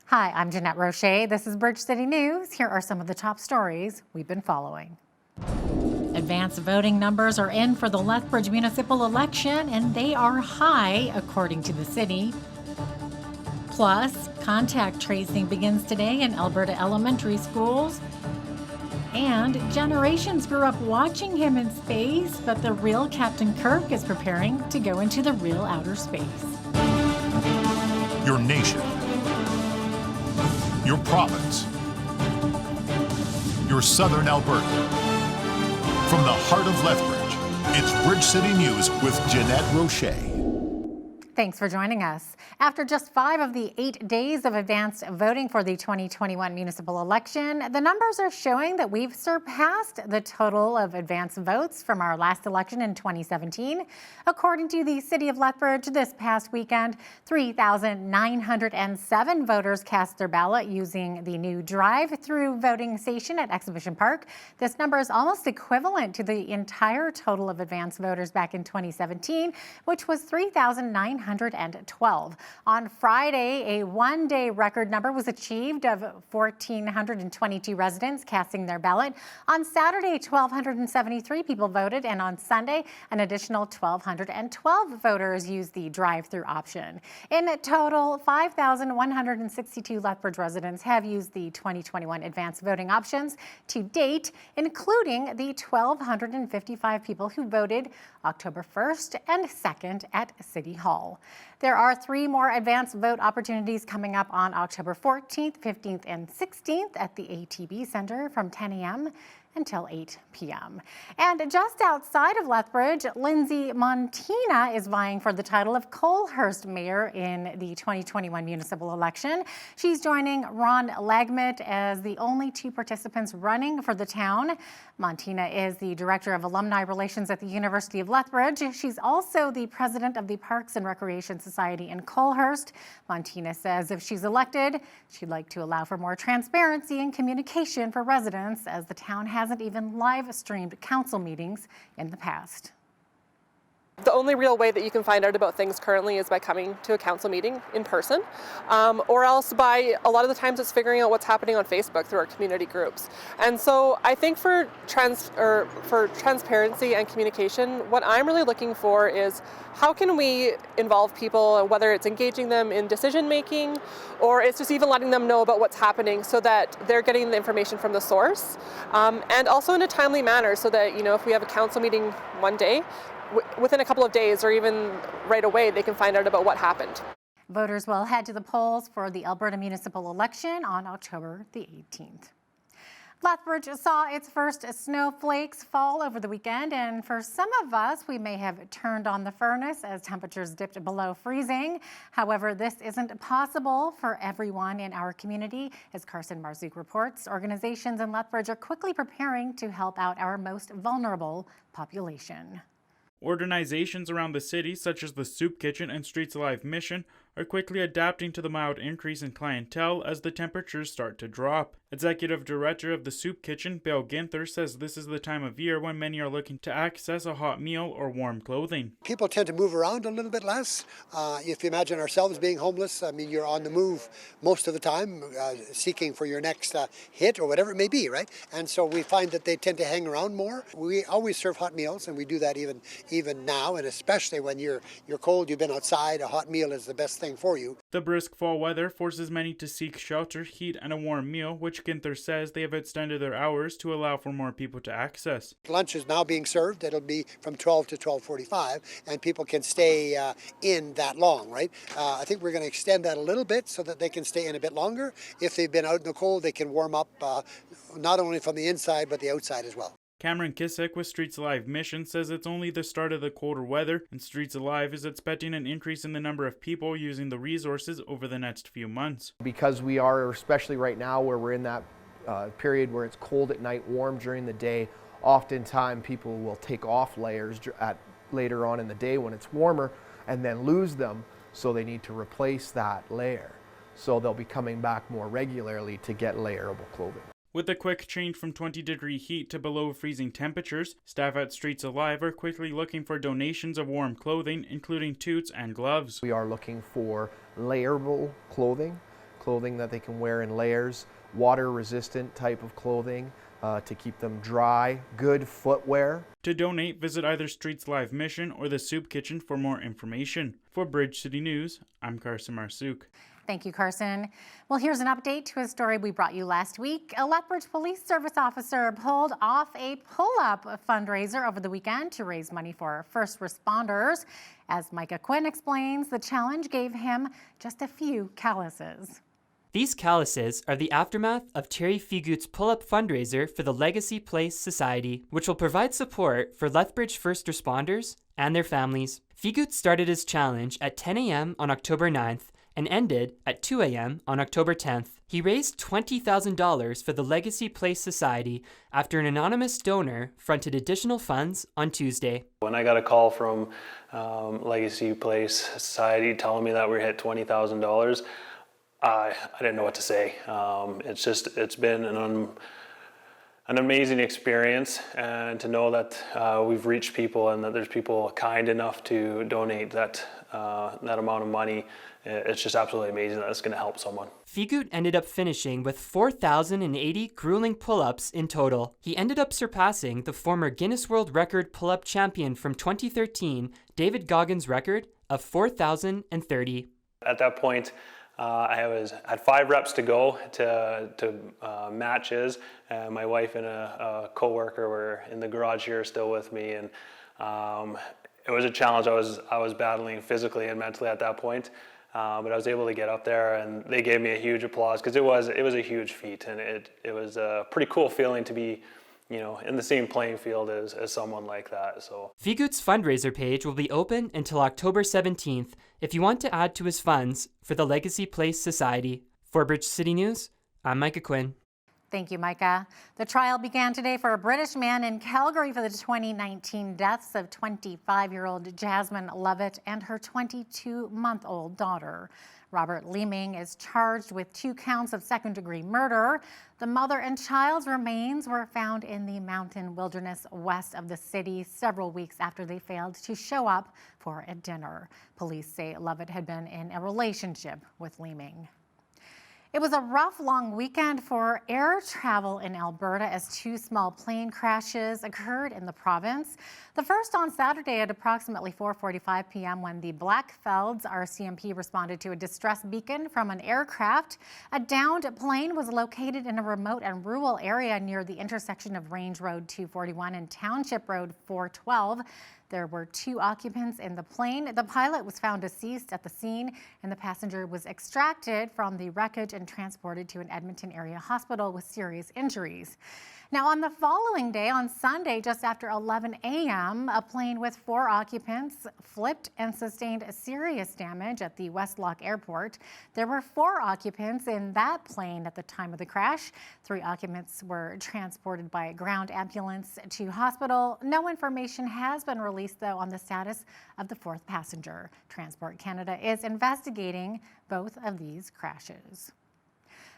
Hi, I'm Jeanette Roche. This is Bridge City News. Here are some of the top stories we've been following. Advanced voting numbers are in for the Lethbridge municipal election, and they are high, according to the city. Plus, contact tracing begins today in Alberta elementary schools. And generations grew up watching him in space, but the real Captain Kirk is preparing to go into the real outer space. Your nation. Your province. Your southern Alberta. From the heart of Lethbridge, it's Bridge City News with Jeanette Roche. Thanks for joining us. After just 5 of the 8 days of advanced voting for the 2021 municipal election, the numbers are showing that we've surpassed the total of advanced votes from our last election in 2017. According to the City of Lethbridge, this past weekend, 3,907 voters cast their ballot using the new drive-through voting station at Exhibition Park. This number is almost equivalent to the entire total of advanced voters back in 2017, which was 3,912. On Friday, a one-day record number was achieved of 1,422 residents casting their ballot. On Saturday, 1,273 people voted, and on Sunday, an additional 1,212 voters used the drive-through option. In total, 5,162 Lethbridge residents have used the 2021 advanced voting options to date, including the 1,255 people who voted October 1st and 2nd at City Hall. There are 3 more advanced vote opportunities coming up on October 14th, 15th, and 16th at the ATB Center from 10 a.m. until 8 p.m. And just outside of Lethbridge, Lindsay Montina is vying for the title of Colehurst Mayor in the 2021 municipal election. She's joining Ron Lagmit as the only 2 participants running for the town. Montina is the Director of Alumni Relations at the University of Lethbridge. She's also the President of the Parks and Recreation Society in Colehurst. Montina says if she's elected, she'd like to allow for more transparency and communication for residents, as the town hasn't even live-streamed council meetings in the past. The only real way that you can find out about things currently is by coming to a council meeting in person, or else by, a lot of the times it's figuring out what's happening on Facebook through our community groups. And so I think for transparency and communication, what I'm really looking for is how can we involve people, whether it's engaging them in decision making, or it's just even letting them know about what's happening so that they're getting the information from the source, and also in a timely manner so that, you know, if we have a council meeting one day, within a couple of days or even right away, they can find out about what happened. Voters will head to the polls for the Alberta municipal election on October the 18th. Lethbridge saw its first snowflakes fall over the weekend, and for some of us, we may have turned on the furnace as temperatures dipped below freezing. However, this isn't possible for everyone in our community. As Carson Marzouk reports, organizations in Lethbridge are quickly preparing to help out our most vulnerable population. Organizations around the city, such as the Soup Kitchen and Streets Alive Mission, are quickly adapting to the mild increase in clientele as the temperatures start to drop. Executive Director of the Soup Kitchen, Bill Ginther, says this is the time of year when many are looking to access a hot meal or warm clothing. People tend to move around a little bit less. If you imagine ourselves being homeless, I mean, you're on the move most of the time, seeking for your next hit or whatever it may be, right? And so we find that they tend to hang around more. We always serve hot meals, and we do that even now, and especially when you're cold, you've been outside, a hot meal is the best thing for you. The brisk fall weather forces many to seek shelter, heat, and a warm meal, which Ginther says they have extended their hours to allow for more people to access. Lunch is now being served. It'll be from 12 to 12:45, and people can stay in that long, right? I think we're going to extend that a little bit so that they can stay in a bit longer. If they've been out in the cold, they can warm up not only from the inside, but the outside as well. Cameron Kissick with Streets Alive Mission says it's only the start of the colder weather, and Streets Alive is expecting an increase in the number of people using the resources over the next few months. Because we are, especially right now where we're in that period where it's cold at night, warm during the day, oftentimes people will take off layers later on in the day when it's warmer and then lose them, so they need to replace that layer. So they'll be coming back more regularly to get layerable clothing. With the quick change from 20-degree heat to below freezing temperatures, staff at Streets Alive are quickly looking for donations of warm clothing, including toots and gloves. We are looking for layerable clothing clothing that they can wear in layers, water-resistant type of clothing to keep them dry, good footwear. To donate, visit either Streets Live Mission or the Soup Kitchen for more information. For Bridge City News, I'm Carson Marsouk. Thank you, Carson. Well, here's an update to a story we brought you last week. A Lethbridge Police Service officer pulled off a pull-up fundraiser over the weekend to raise money for first responders. As Micah Quinn explains, the challenge gave him just a few calluses. These calluses are the aftermath of Terry Figut's pull-up fundraiser for the Legacy Place Society, which will provide support for Lethbridge first responders and their families. Figut started his challenge at 10 a.m. on October 9th and ended at 2 a.m. on October 10th. He raised $20,000 for the Legacy Place Society after an anonymous donor fronted additional funds on Tuesday. When I got a call from Legacy Place Society telling me that we hit $20,000, I didn't know what to say. It's been an amazing experience, and to know that we've reached people and that there's people kind enough to donate that amount of money. It's just absolutely amazing that it's going to help someone. Figut ended up finishing with 4,080 grueling pull-ups in total. He ended up surpassing the former Guinness World Record pull-up champion from 2013, David Goggins' record of 4,030. At that point, I had 5 reps to go to matches, and my wife and a co-worker were in the garage here still with me, and it was a challenge I was battling physically and mentally at that point. But I was able to get up there, and they gave me a huge applause because it was a huge feat, and it was a pretty cool feeling to be, in the same playing field as someone like that. So Figut's fundraiser page will be open until October 17th if you want to add to his funds for the Legacy Place Society. For Bridge City News, I'm Micah Quinn. Thank you, Micah. The trial began today for a British man in Calgary for the 2019 deaths of 25-year-old Jasmine Levitt and her 22-month-old daughter. Robert Leeming is charged with 2 counts of second-degree murder. The mother and child's remains were found in the mountain wilderness west of the city several weeks after they failed to show up for a dinner. Police say Levitt had been in a relationship with Leeming. It was a rough, long weekend for air travel in Alberta as 2 small plane crashes occurred in the province. The first on Saturday at approximately 4:45 p.m. when the Blackfelds RCMP responded to a distress beacon from an aircraft. A downed plane was located in a remote and rural area near the intersection of Range Road 241 and Township Road 412. There were 2 occupants in the plane. The pilot was found deceased at the scene, and the passenger was extracted from the wreckage and transported to an Edmonton area hospital with serious injuries. Now, on the following day, on Sunday, just after 11 a.m., a plane with 4 occupants flipped and sustained serious damage at the Westlock Airport. There were 4 occupants in that plane at the time of the crash. 3 occupants were transported by ground ambulance to hospital. No information has been released, though, on the status of the 4th passenger. Transport Canada is investigating both of these crashes.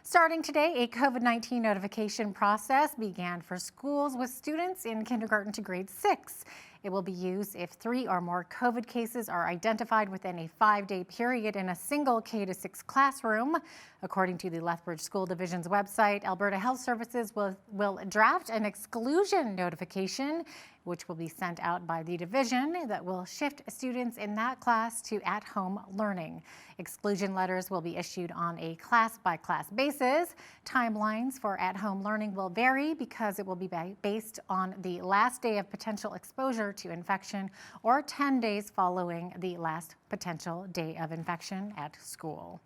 Starting today, a COVID-19 notification process began for schools with students in kindergarten to grade 6. It will be used if 3 or more COVID cases are identified within a 5-day period in a single K-6 classroom. According to the Lethbridge School Division's website, Alberta Health Services will draft an exclusion notification, which will be sent out by the division that will shift students in that class to at-home learning. Exclusion letters will be issued on a class-by-class basis. Timelines for at-home learning will vary because it will be based on the last day of potential exposure to infection or 10 days following the last potential day of infection at school.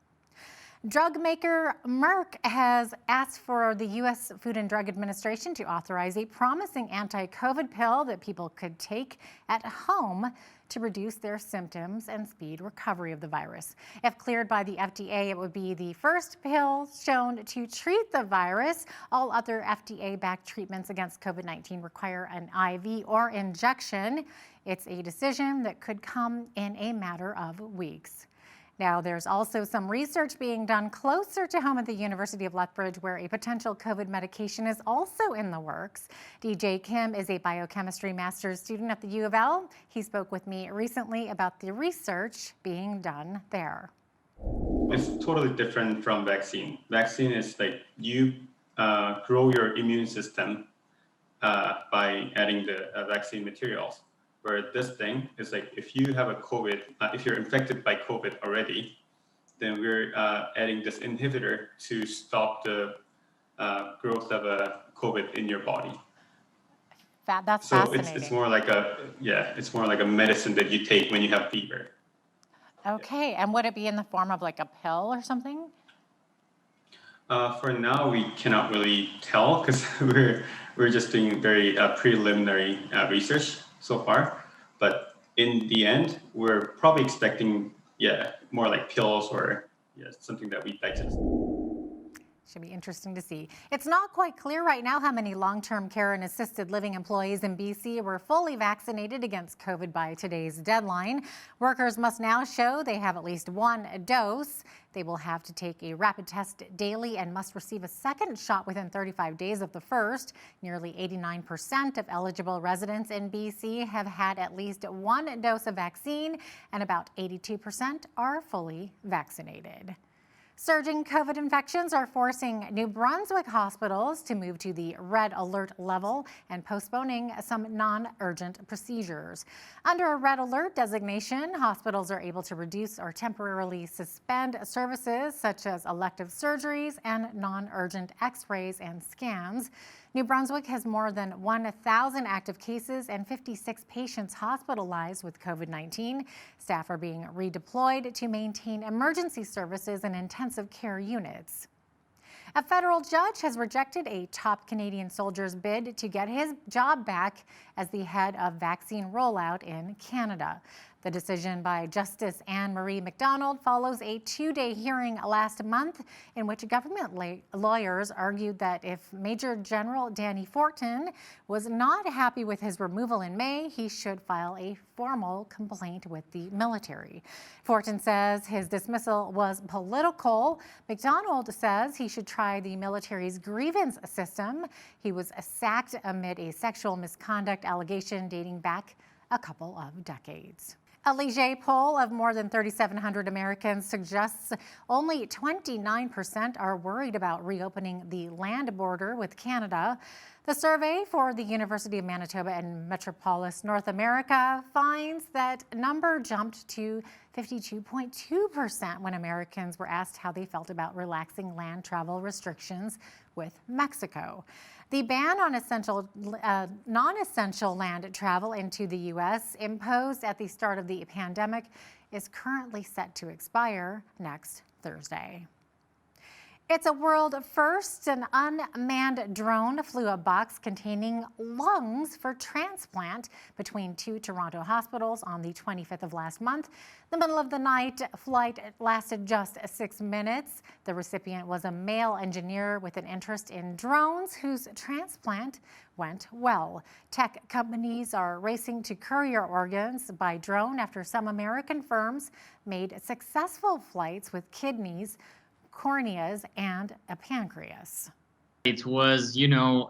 Drug maker Merck has asked for the U.S. Food and Drug Administration to authorize a promising anti-COVID pill that people could take at home to reduce their symptoms and speed recovery of the virus. If cleared by the FDA, it would be the first pill shown to treat the virus. All other FDA-backed treatments against COVID-19 require an IV or injection. It's a decision that could come in a matter of weeks. Now, there's also some research being done closer to home at the University of Lethbridge where a potential COVID medication is also in the works. DJ Kim is a biochemistry master's student at the U of L. He spoke with me recently about the research being done there. it's totally different from vaccine. Vaccine is like you grow your immune system by adding the vaccine materials. Where this thing is like, if you have a COVID, if you're infected by COVID already, then we're adding this inhibitor to stop the growth of a COVID in your body. That's So fascinating. it's more like it's more like a medicine that you take when you have fever. Okay, and would it be in the form of like a pill or something? For now, we cannot really tell because we're just doing very preliminary research so far. But in the end, we're probably expecting more like pills or something that we digest. Should be interesting to see. It's not quite clear right now how many long-term care and assisted living employees in BC were fully vaccinated against COVID by today's deadline. Workers must now show they have at least one dose. They will have to take a rapid test daily and must receive a second shot within 35 days of the first. Nearly 89% of eligible residents in BC have had at least one dose of vaccine, and about 82% are fully vaccinated. Surging COVID infections are forcing New Brunswick hospitals to move to the red alert level and postponing some non-urgent procedures. Under a red alert designation, hospitals are able to reduce or temporarily suspend services such as elective surgeries and non-urgent x-rays and scans. New Brunswick has more than 1,000 active cases and 56 patients hospitalized with COVID-19. Staff are being redeployed to maintain emergency services and intensive care units. A federal judge has rejected a top Canadian soldier's bid to get his job back as the head of vaccine rollout in Canada. The decision by Justice Anne-Marie MacDonald follows a two-day hearing last month in which government lawyers argued that if Major General Danny Fortin was not happy with his removal in May, he should file a formal complaint with the military. Fortin says his dismissal was political. MacDonald says he should try the military's grievance system. He was sacked amid a sexual misconduct allegation dating back a couple of decades. A Leger poll of more than 3,700 Americans suggests only 29% are worried about reopening the land border with Canada. The survey for the University of Manitoba and Metropolis North America finds that number jumped to 52.2% when Americans were asked how they felt about relaxing land travel restrictions with Mexico. The ban on non-essential land travel into the U.S. imposed at the start of the pandemic is currently set to expire next Thursday. It's a world first. An unmanned drone flew a box containing lungs for transplant between two Toronto hospitals on the 25th of last month. The middle of the night flight lasted just 6 minutes. The recipient was a male engineer with an interest in drones whose transplant went well. Tech companies are racing to courier organs by drone after some American firms made successful flights with kidneys, corneas, and a pancreas. It was,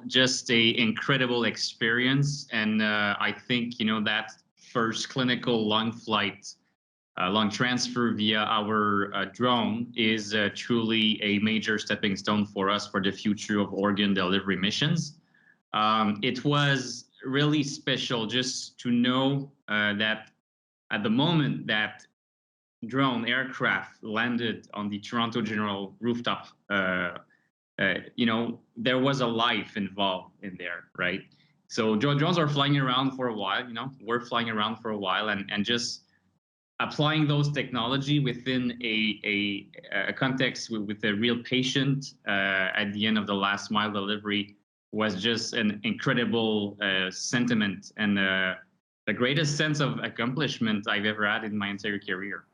just a incredible experience. And I think, that first clinical lung flight, lung transfer via our drone is truly a major stepping stone for us for the future of organ delivery missions. It was really special just to know that at the moment that drone aircraft landed on the Toronto General rooftop, there was a life involved in there, right? So drones are flying around for a while, we're flying around for a while, and just applying those technology within a context with a real patient at the end of the last mile delivery was just an incredible sentiment and the greatest sense of accomplishment I've ever had in my entire career.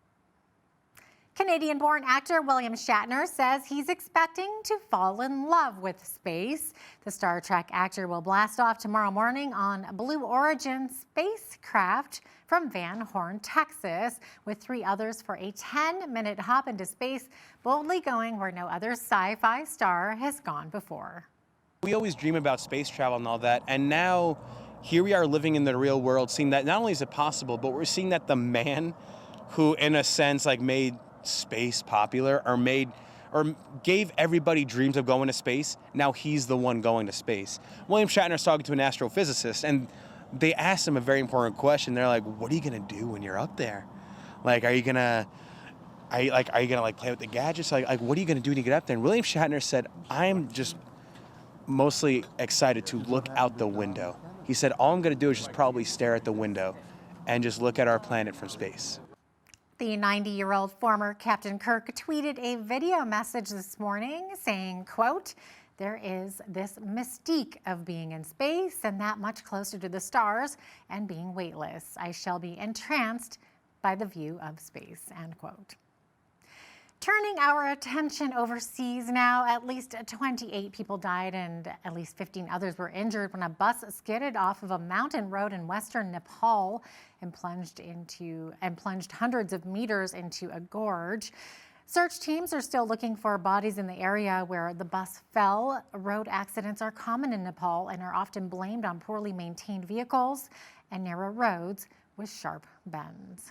Canadian-born actor William Shatner says he's expecting to fall in love with space. The Star Trek actor will blast off tomorrow morning on Blue Origin spacecraft from Van Horn, Texas, with 3 others for a 10-minute hop into space, boldly going where no other sci-fi star has gone before. We always dream about space travel and all that, and now here we are living in the real world, seeing that not only is it possible, but we're seeing that the man who, in a sense, made space popular or gave everybody dreams of going to space. Now he's the one going to space. William Shatner's talking to an astrophysicist, and they asked him a very important question. They're like, "What are you gonna do when you're up there? Like, are you gonna play with the gadgets? Like, what are you gonna do when you get up there?" And William Shatner said, "I'm just mostly excited to look out the window." He said, "All I'm gonna do is just probably stare at the window and just look at our planet from space." The 90-year-old former Captain Kirk tweeted a video message this morning saying, quote, "There is this mystique of being in space and that much closer to the stars and being weightless. I shall be entranced by the view of space," end quote. Turning our attention overseas now, at least 28 people died and at least 15 others were injured when a bus skidded off of a mountain road in western Nepal and plunged hundreds of meters into a gorge. Search teams are still looking for bodies in the area where the bus fell. Road accidents are common in Nepal and are often blamed on poorly maintained vehicles and narrow roads with sharp bends.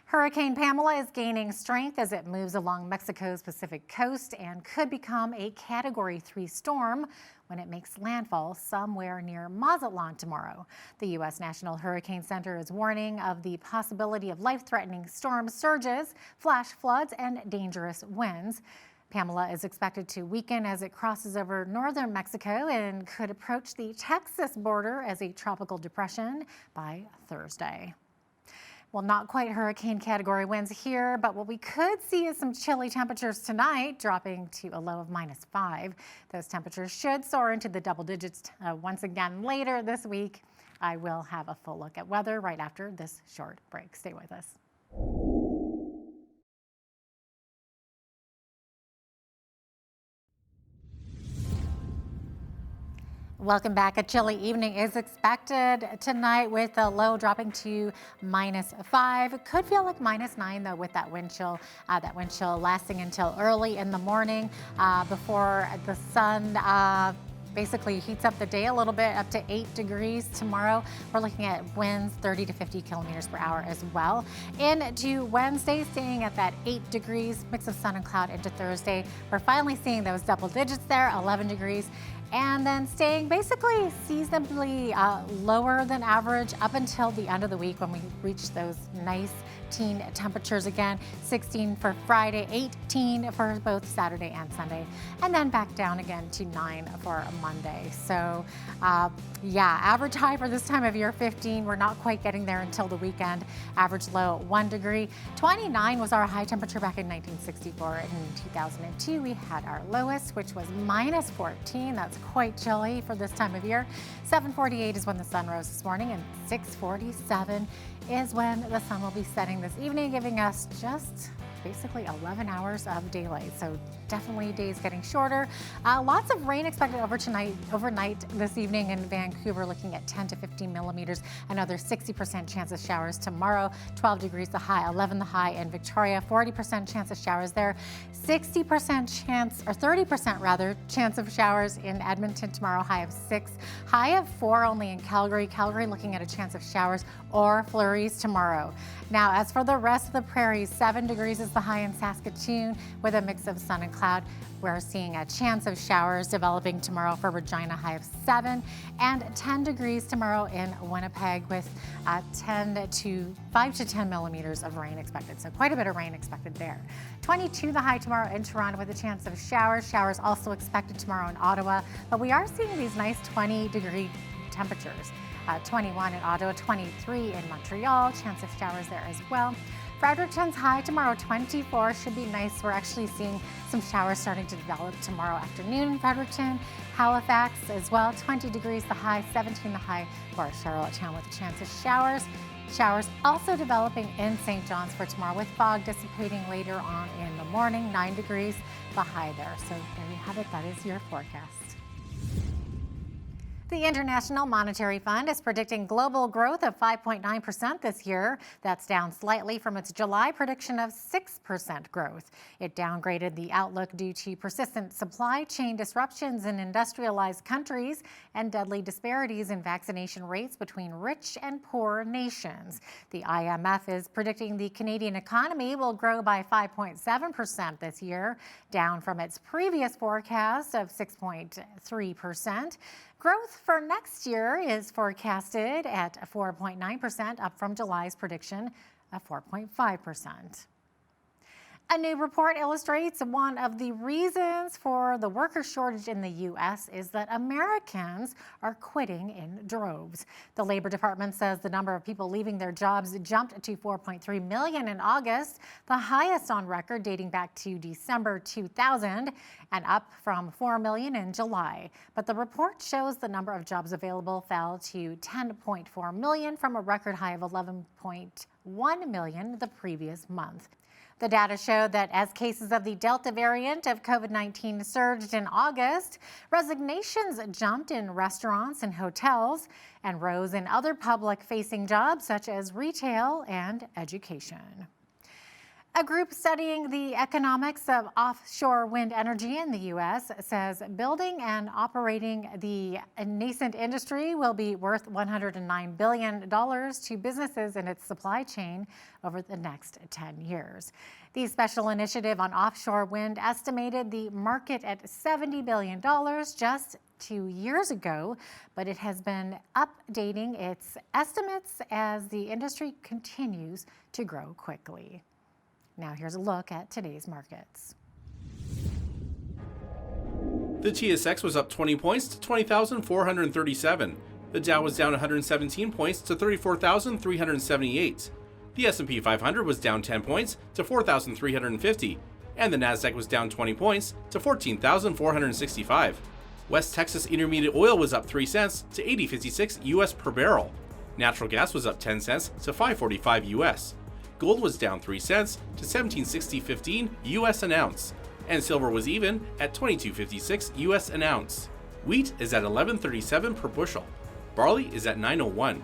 Hurricane Pamela is gaining strength as it moves along Mexico's Pacific coast and could become a Category 3 storm when it makes landfall somewhere near Mazatlan tomorrow. The U.S. National Hurricane Center is warning of the possibility of life-threatening storm surges, flash floods, and dangerous winds. Pamela is expected to weaken as it crosses over northern Mexico and could approach the Texas border as a tropical depression by Thursday. Well, not quite hurricane category winds here, but what we could see is some chilly temperatures tonight, dropping to a low of -5. Those temperatures should soar into the double digits once again later this week. I will have a full look at weather right after this short break. Stay with us. Welcome back. A chilly evening is expected tonight with the low dropping to -5. Could feel like -9 though with that wind chill lasting until early in the morning before the sun basically heats up the day a little bit, up to 8 degrees tomorrow. We're looking at winds 30 to 50 kilometers per hour as well. Into Wednesday, staying at that 8 degrees, mix of sun and cloud into Thursday. We're finally seeing those double digits there, 11 degrees. And then staying basically seasonably lower than average up until the end of the week when we reach those nice teen temperatures again. 16 for Friday, 18 for both Saturday and Sunday, and then back down again to 9 for Monday. So average high for this time of year, 15. We're not quite getting there until the weekend. Average low, 1 degree. 29 was our high temperature back in 1964. In 2002, we had our lowest, which was -14. That's quite chilly for this time of year. 7:48 is when the sun rose this morning, and 6:47 is when the sun will be setting this evening, giving us just basically 11 hours of daylight. So definitely days getting shorter. Lots of rain expected overnight this evening in Vancouver, looking at 10 to 15 millimeters. Another 60% chance of showers tomorrow. 12 degrees the high, 11 the high in Victoria. 40% chance of showers there. 60% chance, or 30% rather, chance of showers in Edmonton tomorrow. High of 6. High of 4 only in Calgary. Calgary looking at a chance of showers or flurries tomorrow. Now, as for the rest of the prairies, 7 degrees is the high in Saskatoon with a mix of sun and cloud. We're seeing a chance of showers developing tomorrow for Regina, high of 7, and 10 degrees tomorrow in Winnipeg with 5 to 10 millimeters of rain expected. So quite a bit of rain expected there. 22 the high tomorrow in Toronto with a chance of showers. Showers also expected tomorrow in Ottawa, but we are seeing these nice 20-degree temperatures. 21 in Ottawa, 23 in Montreal, chance of showers there as well. Fredericton's high tomorrow, 24, should be nice. We're actually seeing some showers starting to develop tomorrow afternoon in Fredericton. Halifax as well, 20 degrees the high, 17 the high for Charlottetown with a chance of showers. Showers also developing in St. John's for tomorrow with fog dissipating later on in the morning, 9 degrees the high there. So there you have it, that is your forecast. The International Monetary Fund is predicting global growth of 5.9% this year. That's down slightly from its July prediction of 6% growth. It downgraded the outlook due to persistent supply chain disruptions in industrialized countries and deadly disparities in vaccination rates between rich and poor nations. The IMF is predicting the Canadian economy will grow by 5.7% this year, down from its previous forecast of 6.3%. Growth for next year is forecasted at 4.9%, up from July's prediction of 4.5%. A new report illustrates one of the reasons for the worker shortage in the U.S. is that Americans are quitting in droves. The Labor Department says the number of people leaving their jobs jumped to 4.3 million in August, the highest on record dating back to December 2000, and up from 4 million in July. But the report shows the number of jobs available fell to 10.4 million from a record high of 11.1 million the previous month. The data showed that as cases of the Delta variant of COVID-19 surged in August, resignations jumped in restaurants and hotels and rose in other public-facing jobs such as retail and education. A group studying the economics of offshore wind energy in the U.S. says building and operating the nascent industry will be worth $109 billion to businesses in its supply chain over the next 10 years. The special initiative on offshore wind estimated the market at $70 billion just 2 years ago, but it has been updating its estimates as the industry continues to grow quickly. Now here's a look at today's markets. The TSX was up 20 points to 20,437. The Dow was down 117 points to 34,378. The S&P 500 was down 10 points to 4,350. And the Nasdaq was down 20 points to 14,465. West Texas Intermediate Oil was up 3 cents to 80.56 US per barrel. Natural gas was up 10 cents to 5.45 US. Gold was down 3 cents to 17.6015 US an ounce, and silver was even at 22.56 US an ounce. Wheat is at 11.37 per bushel. Barley is at 9.01.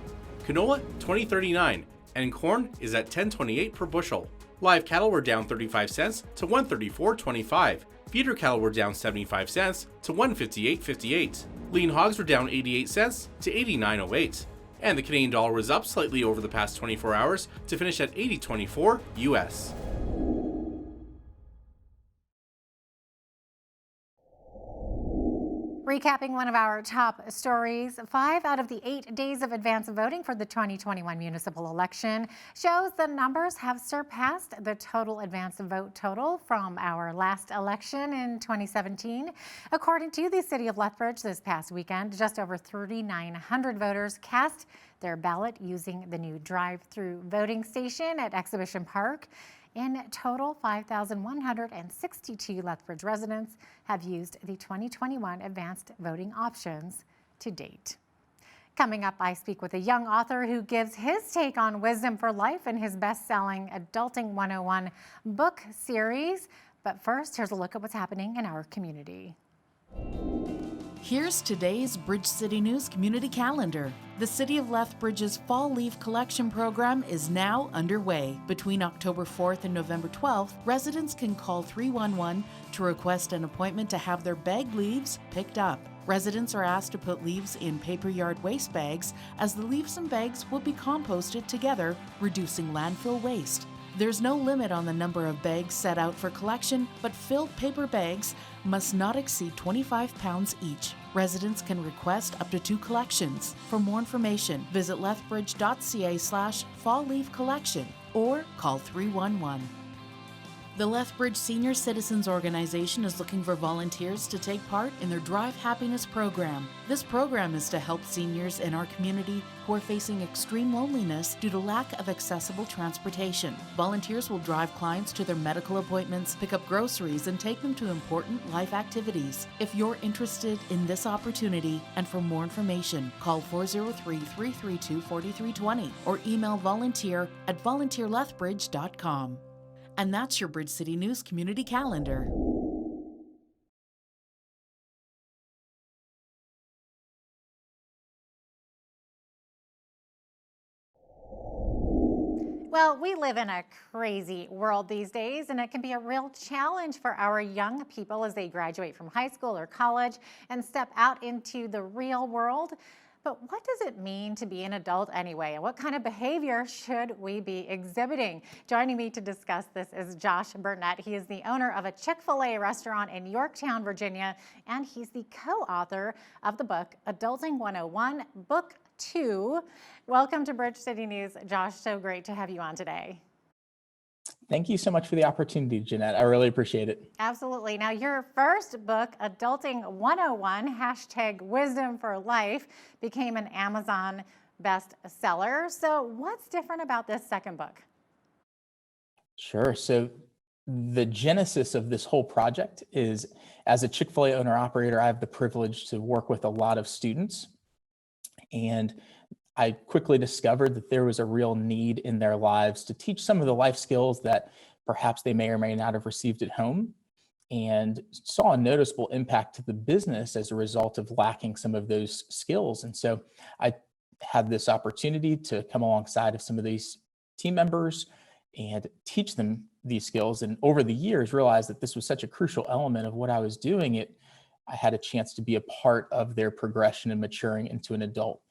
Canola 20.39, and corn is at 10.28 per bushel. Live cattle were down 35 cents to 134.25. Feeder cattle were down 75 cents to 158.58. Lean hogs were down 88 cents to 89.08. And the Canadian dollar was up slightly over the past 24 hours to finish at 80.24 US. Recapping one of our top stories, 5 out of the 8 days of advance voting for the 2021 municipal election shows the numbers have surpassed the total advance vote total from our last election in 2017. According to the City of Lethbridge this past weekend, just over 3,900 voters cast their ballot using the new drive-through voting station at Exhibition Park. In total, 5,162 Lethbridge residents have used the 2021 advanced voting options to date. Coming up, I speak with a young author who gives his take on wisdom for life in his best-selling Adulting 101 book series. But first, here's a look at what's happening in our community. Here's today's Bridge City News Community Calendar. The City of Lethbridge's Fall Leaf Collection Program is now underway. Between October 4th and November 12th, residents can call 311 to request an appointment to have their bag leaves picked up. Residents are asked to put leaves in paper yard waste bags, as the leaves and bags will be composted together, reducing landfill waste. There's no limit on the number of bags set out for collection, but filled paper bags must not exceed 25 pounds each. Residents can request up to 2 collections. For more information, visit lethbridge.ca/fall leaf collection or call 311. The Lethbridge Senior Citizens Organization is looking for volunteers to take part in their Drive Happiness program. This program is to help seniors in our community who are facing extreme loneliness due to lack of accessible transportation. Volunteers will drive clients to their medical appointments, pick up groceries, and take them to important life activities. If you're interested in this opportunity and for more information, call 403-332-4320 or email volunteer@volunteerlethbridge.com. And that's your Bridge City News Community Calendar. Well, we live in a crazy world these days, and it can be a real challenge for our young people as they graduate from high school or college and step out into the real world. But what does it mean to be an adult anyway? And what kind of behavior should we be exhibiting? Joining me to discuss this is Josh Burnett. He is the owner of a Chick-fil-A restaurant in Yorktown, Virginia, and he's the co-author of the book, Adulting 101, Book 2. Welcome to Bridge City News, Josh. So great to have you on today. Thank you so much for the opportunity, Jeanette. I really appreciate it. Absolutely. Now, your first book, Adulting 101, #Wisdom for Life, became an Amazon bestseller. So what's different about this second book? Sure. So the genesis of this whole project is, as a Chick-fil-A owner-operator, I have the privilege to work with a lot of students. And I quickly discovered that there was a real need in their lives to teach some of the life skills that perhaps they may or may not have received at home, and saw a noticeable impact to the business as a result of lacking some of those skills. And so I had this opportunity to come alongside of some of these team members and teach them these skills. And over the years, realized that this was such a crucial element of what I was doing. I had a chance to be a part of their progression and maturing into an adult.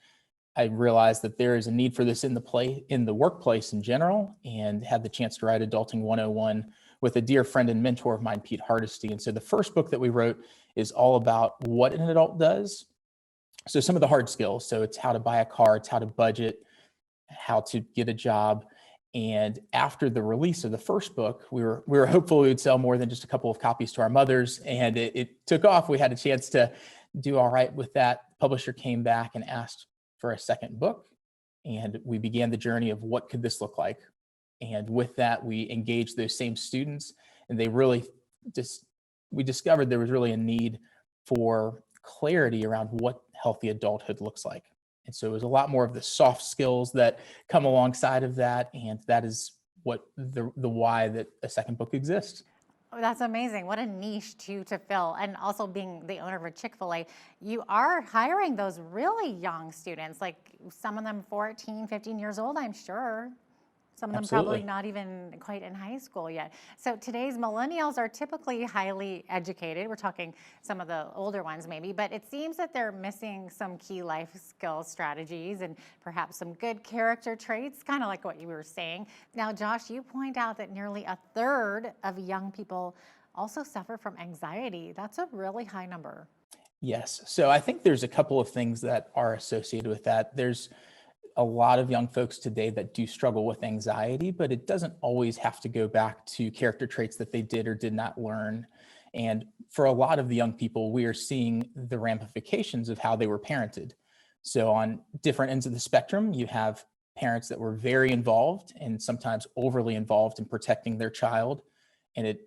I realized that there is a need for this in the workplace in general, and had the chance to write Adulting 101 with a dear friend and mentor of mine, Pete Hardesty. And so the first book that we wrote is all about what an adult does. So some of the hard skills. So it's how to buy a car, it's how to budget, how to get a job. And after the release of the first book, we were hopeful we would sell more than just a couple of copies to our mothers, and it took off. We had a chance to do all right with that. The publisher came back and asked for a second book, and we began the journey of what could this look like. And with that, we engaged those same students, and we discovered there was really a need for clarity around what healthy adulthood looks like. And so it was a lot more of the soft skills that come alongside of that, and that is what the why that a second book exists. Oh, that's amazing. What a niche to fill. And also, being the owner of a Chick-fil-A, you are hiring those really young students, like some of them 14, 15 years old, I'm sure. Some of them Absolutely. probably not even quite in high school yet. So today's millennials are typically highly educated. We're talking some of the older ones maybe, but it seems that they're missing some key life skill strategies and perhaps some good character traits, kind of like what you were saying. Now, Josh, you point out that nearly a third of young people also suffer from anxiety. That's a really high number. Yes. So I think there's a couple of things that are associated with that. There's a lot of young folks today that do struggle with anxiety, but it doesn't always have to go back to character traits that they did or did not learn. And for a lot of the young people, we are seeing the ramifications of how they were parented. So on different ends of the spectrum, you have parents that were very involved and sometimes overly involved in protecting their child. And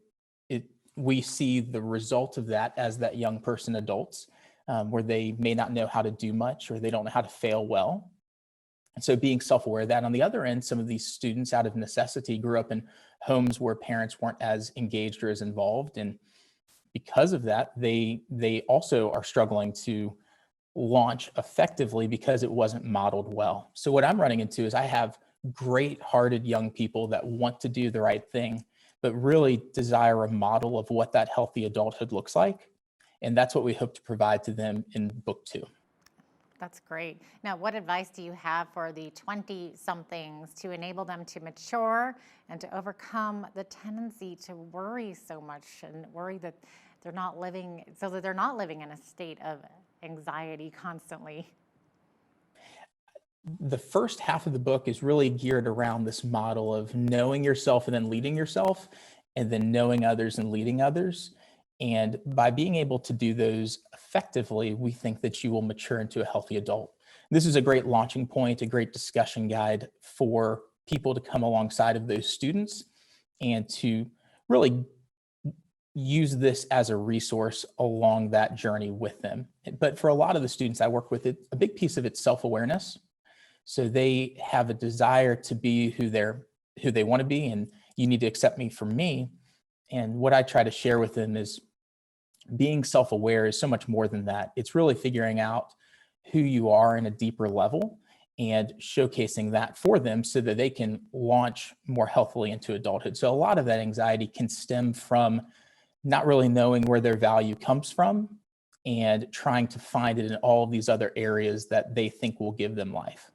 we see the result of that as that young person adults, where they may not know how to do much, or they don't know how to fail well. And so being self-aware of that. On the other end, some of these students out of necessity grew up in homes where parents weren't as engaged or as involved. And because of that, they also are struggling to launch effectively because it wasn't modeled well. So what I'm running into is I have great-hearted young people that want to do the right thing, but really desire a model of what that healthy adulthood looks like. And that's what we hope to provide to them in book 2. That's great. Now, what advice do you have for the 20-somethings to enable them to mature and to overcome the tendency to worry so much and worry that they're not living, so that they're not living in a state of anxiety constantly? The first half of the book is really geared around this model of knowing yourself and then leading yourself, and then knowing others and leading others. And by being able to do those effectively, we think that you will mature into a healthy adult. This is a great launching point, a great discussion guide for people to come alongside of those students and to really use this as a resource along that journey with them. But for a lot of the students I work with, a big piece of it's self-awareness. So they have a desire to be who they want to be, and you need to accept me for me. And what I try to share with them is being self-aware is so much more than that. It's really figuring out who you are in a deeper level and showcasing that for them so that they can launch more healthily into adulthood. So a lot of that anxiety can stem from not really knowing where their value comes from and trying to find it in all of these other areas that they think will give them life.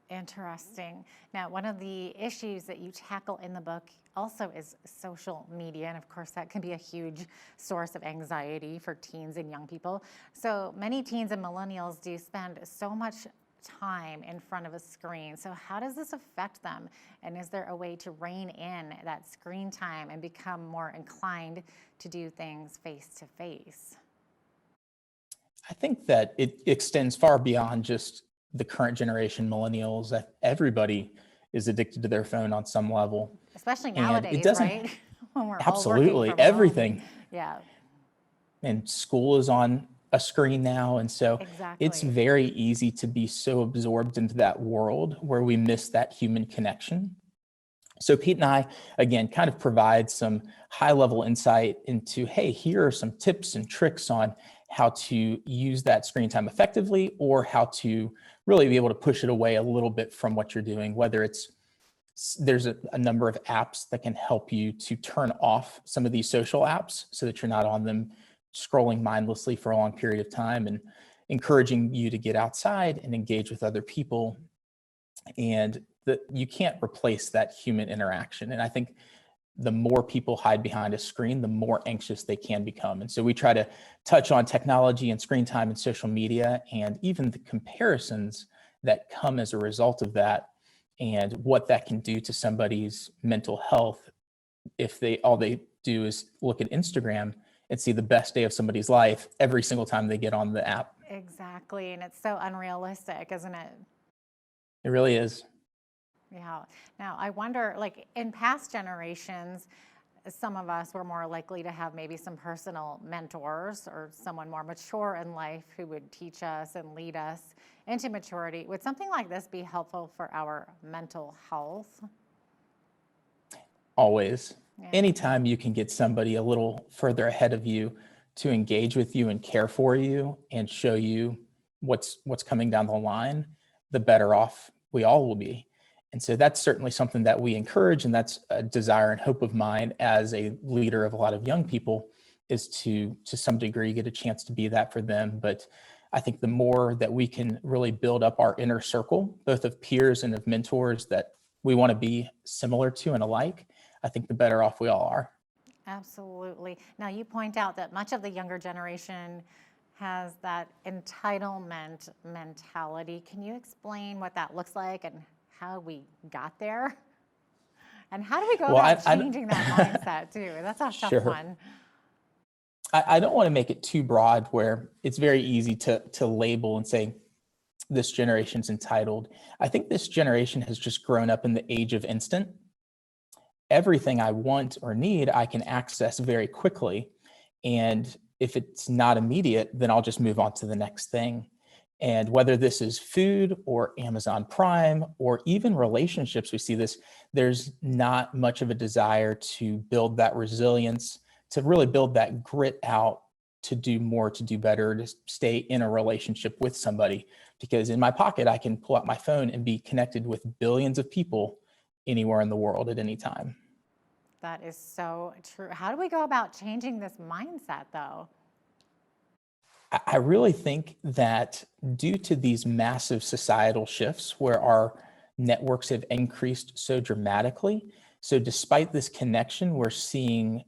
Interesting. Now, one of the issues that you tackle in the book also is social media. And of course, that can be a huge source of anxiety for teens and young people. So many teens and millennials do spend so much time in front of a screen. So how does this affect them? And is there a way to rein in that screen time and become more inclined to do things face to face? I think that it extends far beyond just the current generation, millennials. That everybody is addicted to their phone on some level. Especially And nowadays, it doesn't, right? When we're all absolutely, working from everything. home. Yeah, And school is on a screen now. And so it's exactly. very easy to be so absorbed into that world where we miss that human connection. So Pete and I, again, kind of provide some high level insight into, hey, here are some tips and tricks on how to use that screen time effectively, or how to really be able to push it away a little bit from what you're doing, whether it's there's a number of apps that can help you to turn off some of these social apps so that you're not on them scrolling mindlessly for a long period of time, and encouraging you to get outside and engage with other people. And that you can't replace that human interaction. And I think the more people hide behind a screen, the more anxious they can become. And so we try to touch on technology and screen time and social media, and even the comparisons that come as a result of that, and what that can do to somebody's mental health if all they do is look at Instagram and see the best day of somebody's life every single time they get on the app. Exactly. And it's so unrealistic, isn't it? It really is. Yeah. Now, I wonder, like in past generations, some of us were more likely to have maybe some personal mentors or someone more mature in life who would teach us and lead us into maturity. Would something like this be helpful for our mental health? Always. Yeah. Anytime you can get somebody a little further ahead of you to engage with you and care for you and show you what's coming down the line, the better off we all will be. And so that's certainly something that we encourage, and that's a desire and hope of mine as a leader of a lot of young people, is to some degree get a chance to be that for them. But I think the more that we can really build up our inner circle, both of peers and of mentors that we want to be similar to and alike, I think the better off we all are. Absolutely. Now, you point out that much of the younger generation has that entitlement mentality. Can you explain what that looks like and how we got there? And how do we go about changing that mindset too? That's a tough one. I don't want to make it too broad where it's very easy to label and say this generation's entitled. I think this generation has just grown up in the age of instant. Everything I want or need, I can access very quickly. And if it's not immediate, then I'll just move on to the next thing. And whether this is food or Amazon Prime or even relationships, we see this, there's not much of a desire to build that resilience, to really build that grit out, to do more, to do better, to stay in a relationship with somebody. Because in my pocket, I can pull out my phone and be connected with billions of people anywhere in the world at any time. That is so true. How do we go about changing this mindset though? I really think that due to these massive societal shifts where our networks have increased so dramatically, so despite this connection, we're seeing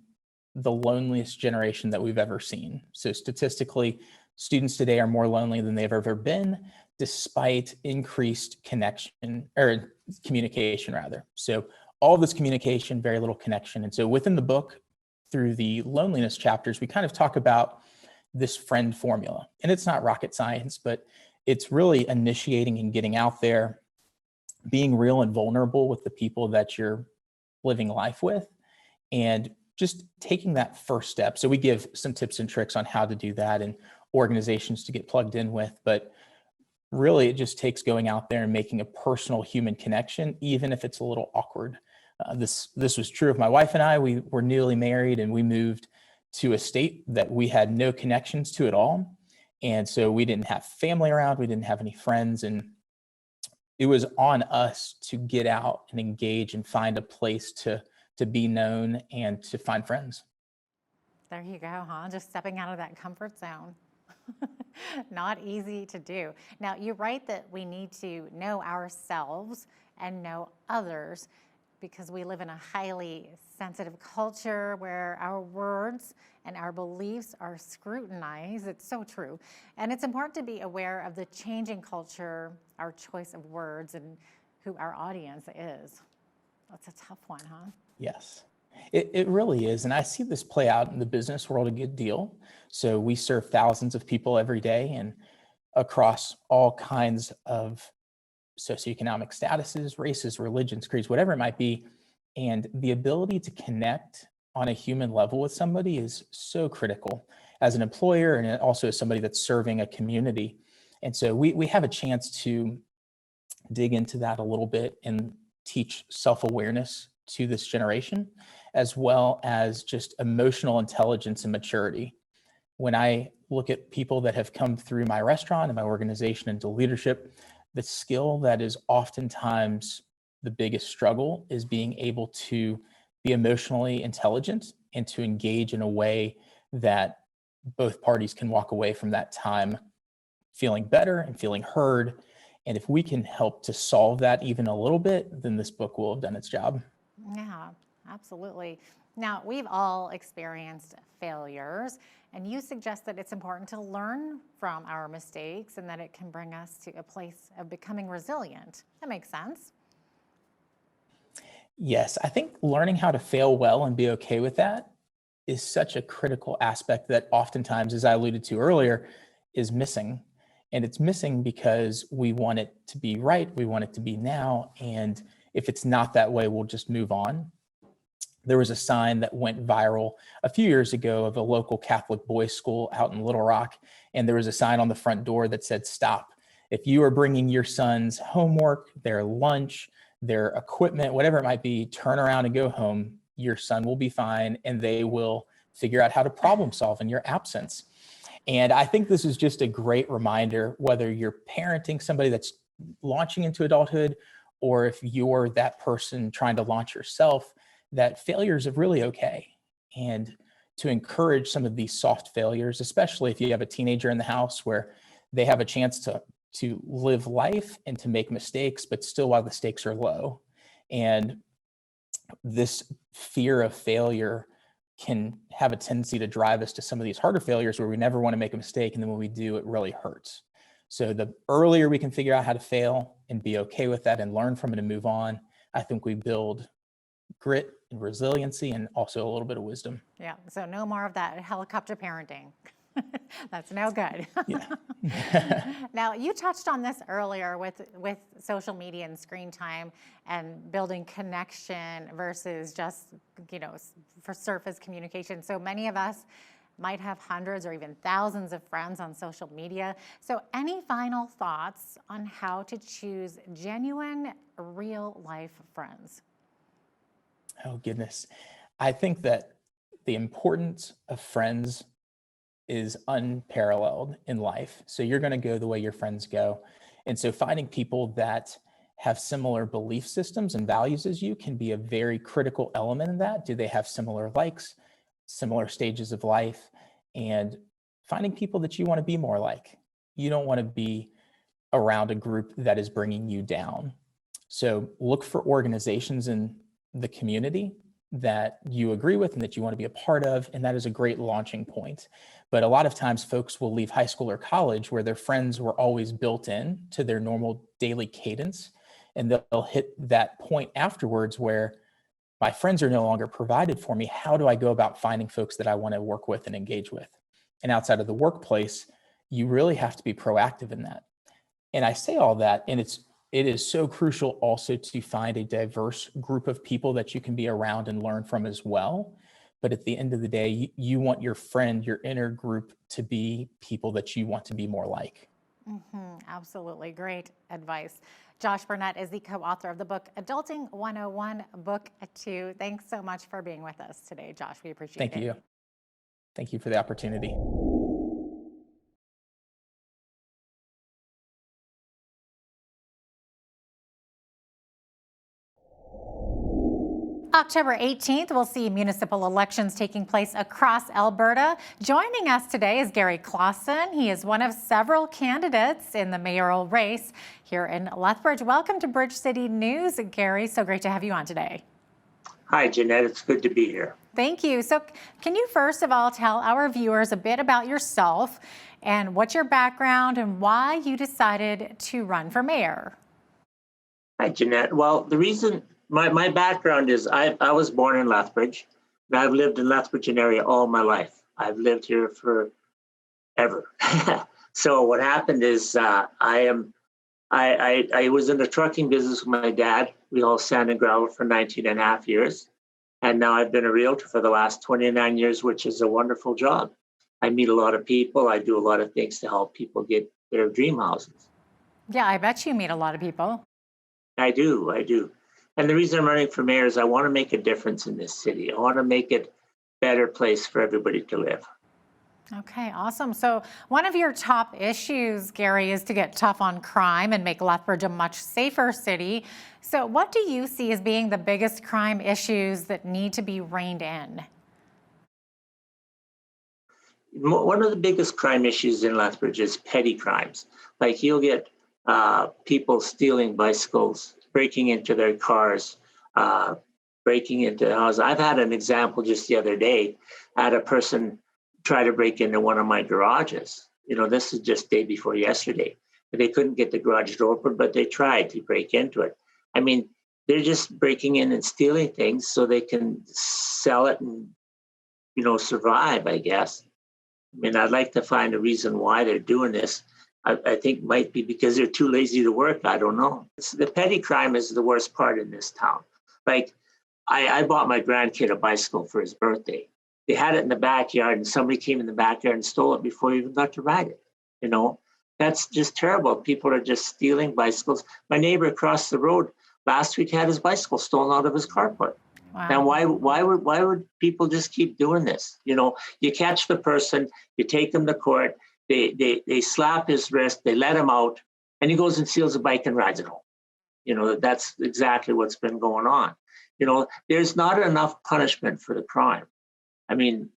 the loneliest generation that we've ever seen. So statistically, students today are more lonely than they've ever been, despite increased connection or communication rather. So all this communication, very little connection. And so within the book, through the loneliness chapters, we kind of talk about this friend formula. And it's not rocket science, but it's really initiating and getting out there, being real and vulnerable with the people that you're living life with, and just taking that first step. So we give some tips and tricks on how to do that and organizations to get plugged in with, but really it just takes going out there and making a personal human connection, even if it's a little awkward. This was true of my wife and I. We were newly married and we moved to a state that we had no connections to at all. And so we didn't have family around, we didn't have any friends. And it was on us to get out and engage and find a place to be known and to find friends. There you go, huh? Just stepping out of that comfort zone. Not easy to do. Now, you write that we need to know ourselves and know others because we live in a highly sensitive culture where our words and our beliefs are scrutinized. It's so true. And it's important to be aware of the changing culture, our choice of words, and who our audience is. That's a tough one, huh? Yes, it really is. And I see this play out in the business world a good deal. So we serve thousands of people every day and across all kinds of socioeconomic statuses, races, religions, creeds, whatever it might be. And the ability to connect on a human level with somebody is so critical as an employer and also as somebody that's serving a community. And so we have a chance to dig into that a little bit and teach self-awareness to this generation, as well as just emotional intelligence and maturity. When I look at people that have come through my restaurant and my organization into leadership, the skill that is oftentimes the biggest struggle is being able to be emotionally intelligent and to engage in a way that both parties can walk away from that time feeling better and feeling heard. And if we can help to solve that even a little bit, then this book will have done its job. Yeah, absolutely. Now, we've all experienced failures, and you suggest that it's important to learn from our mistakes and that it can bring us to a place of becoming resilient. That makes sense. Yes, I think learning how to fail well and be okay with that is such a critical aspect that oftentimes, as I alluded to earlier, is missing. And it's missing because we want it to be right, we want it to be now, and if it's not that way, we'll just move on. There was a sign that went viral a few years ago of a local Catholic boys' school out in Little Rock, and there was a sign on the front door that said, "Stop. If you are bringing your son's homework, their lunch, their equipment, whatever it might be, turn around and go home. Your son will be fine, and they will figure out how to problem solve in your absence." And I think this is just a great reminder, whether you're parenting somebody that's launching into adulthood, or if you're that person trying to launch yourself, that failures are really okay. And to encourage some of these soft failures, especially if you have a teenager in the house where they have a chance to live life and to make mistakes, but still while the stakes are low. And this fear of failure can have a tendency to drive us to some of these harder failures where we never want to make a mistake. And then when we do, it really hurts. So the earlier we can figure out how to fail and be okay with that and learn from it and move on, I think we build grit and resiliency and also a little bit of wisdom. Yeah, so no more of that helicopter parenting. That's no good. Yeah. Now, you touched on this earlier with social media and screen time and building connection versus just, for surface communication. So many of us might have hundreds or even thousands of friends on social media. So any final thoughts on how to choose genuine, real life friends? Oh, goodness. I think that the importance of friends is unparalleled in life. So you're going to go the way your friends go. And so finding people that have similar belief systems and values as you can be a very critical element in that. Do they have similar likes, similar stages of life? And finding people that you want to be more like. You don't want to be around a group that is bringing you down. So look for organizations in the community that you agree with and that you want to be a part of, and that is a great launching point. But a lot of times folks will leave high school or college where their friends were always built in to their normal daily cadence, and they'll hit that point afterwards where my friends are no longer provided for me. How do I go about finding folks that I want to work with and engage with? And outside of the workplace, you really have to be proactive in that. And I say all that, and it is so crucial also to find a diverse group of people that you can be around and learn from as well. But at the end of the day, you want your friend, your inner group to be people that you want to be more like. Absolutely. Great advice. Josh Burnett is the co-author of the book, Adulting 101, Book 2. Thanks so much for being with us today, Josh. We appreciate it. Thank you. Thank you for the opportunity. October 18th, we'll see municipal elections taking place across Alberta. Joining us today is Gary Clausen. He is one of several candidates in the mayoral race here in Lethbridge. Welcome to Bridge City News, Gary. So great to have you on today. Hi, Jeanette. It's good to be here. Thank you. So can you first of all tell our viewers a bit about yourself and what's your background and why you decided to run for mayor? Hi, Jeanette. Well, the reason my background is I was born in Lethbridge, and I've lived in Lethbridge area all my life. I've lived here forever. So what happened is I was in the trucking business with my dad. We hauled sand and gravel for 19 and a half years. And now I've been a realtor for the last 29 years, which is a wonderful job. I meet a lot of people. I do a lot of things to help people get their dream houses. Yeah, I bet you meet a lot of people. I do. And the reason I'm running for mayor is I want to make a difference in this city. I want to make it a better place for everybody to live. Okay, awesome. So one of your top issues, Gary, is to get tough on crime and make Lethbridge a much safer city. So what do you see as being the biggest crime issues that need to be reined in? One of the biggest crime issues in Lethbridge is petty crimes. Like you'll get people stealing bicycles, breaking into their cars, breaking into houses. I've had an example just the other day. I had a person try to break into one of my garages. This is just day before yesterday. They couldn't get the garage door open, but they tried to break into it. I mean, they're just breaking in and stealing things so they can sell it and, survive, I guess. I mean, I'd like to find a reason why they're doing this. I think might be because they're too lazy to work. I don't know. The petty crime is the worst part in this town. Like, I bought my grandkid a bicycle for his birthday. They had it in the backyard, and somebody came in the backyard and stole it before he even got to ride it. That's just terrible. People are just stealing bicycles. My neighbor across the road last week had his bicycle stolen out of his carport. Wow. And why would people just keep doing this? You catch the person, you take them to court, they slap his wrist, they let him out, and he goes and steals a bike and rides it home. That's exactly what's been going on. There's not enough punishment for the crime. I mean,